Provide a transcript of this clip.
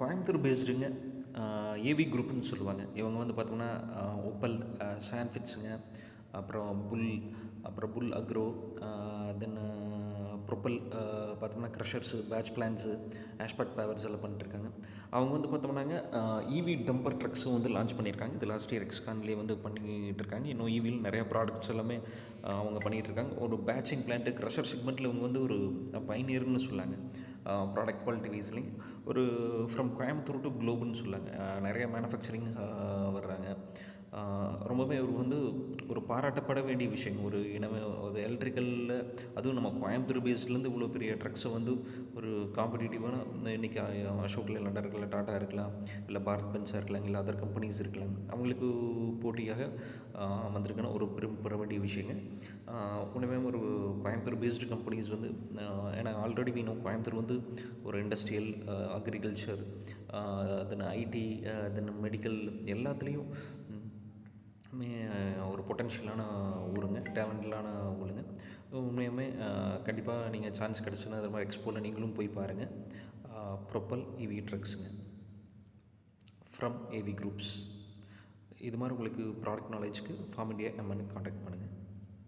Coimbatore பேஸ்டுங்க. AV குரூப்னு சொல்லுவாங்க. இவங்க வந்து பார்த்தோம்னா ஒப்பல், சான்ஃபிட்ஸுங்க, அப்புறம் புல் அக்ரோ, தென் ப்ரொப்பல், பார்த்தோம்னா க்ரஷர்ஸு, பேட்ச் பிளான்ஸு, ஆஷ்பட் பேவர்ஸ் எல்லாம் பண்ணிட்டுருக்காங்க. அவங்க வந்து பார்த்தோம்னாங்க ஈவி டம்பர் ட்ரக்ஸும் வந்து லான்ச் பண்ணியிருக்காங்க. இது லாஸ்ட் இயர் எக்ஸ்கான்லேயே வந்து பண்ணிகிட்டு இருக்காங்க. இன்னும் ஈவியில் நிறையா ப்ராடக்ட்ஸ் எல்லாமே அவங்க பண்ணிகிட்ருக்காங்க. ஒரு பேட்சிங் பிளான்ட்டு க்ரஷர் செக்மெண்ட்டில் இவங்க வந்து ஒரு பைனியர்னு சொல்லாங்க. ப்ராடக்ட் குவாலிட்டி வைஸ்லையும் ஒரு ஃப்ரம் கோயம்புத்தூர் டு குளோபுன்னு சொல்லாங்க. நிறைய மேனுஃபேக்சரிங் வர்றாங்க. ரொம்பவே ஒரு வந்து ஒரு பாராட்டப்பட வேண்டிய விஷயம். ஒரு இனமே அது எலக்ட்ரிக்கலில் அதுவும் நம்ம கோயம்புத்தூர் பேஸ்ட்லேருந்து இவ்வளோ பெரிய ட்ரக்ஸை வந்து ஒரு காம்படிட்டிவான இன்றைக்கி அசோக் லேலண்டாக இருக்கலாம், டாட்டா இருக்கலாம், இல்லை பாரத் பென்ஸாக இருக்கலாம், இல்லை அதர் கம்பெனிஸ் இருக்கலாம், அவங்களுக்கு போட்டியாக வந்திருக்கான ஒரு பெற வேண்டிய விஷயங்க. உண்மையுமே ஒரு கோயம்புத்தூர் பேஸ்டு கம்பெனிஸ் வந்து ஏன்னா ஆல்ரெடி வீணும் கோயம்புத்தூர் வந்து ஒரு இண்டஸ்ட்ரியல், அக்ரிகல்ச்சர், தென் ஐடி, தென் மெடிக்கல் எல்லாத்துலேயும் ஒரு பொட்டென்ஷியலான ஊருங்க, டேலண்டலான ஊருங்க. உண்மையுமே கண்டிப்பாக நீங்கள் சான்ஸ் கிடச்சுன்னா அது மாதிரி எக்ஸ்போவில் நீங்களும் போய் பாருங்கள். ப்ரொப்பல் இவி ட்ரக்ஸுங்க ஃப்ரம் ஏவி குரூப்ஸ். இது மாதிரி உங்களுக்கு ப்ராடக்ட் நாலேஜுக்கு ஃபார்ம் இண்டியா எம்என்னு காண்டாக்ட் பண்ணுங்கள்.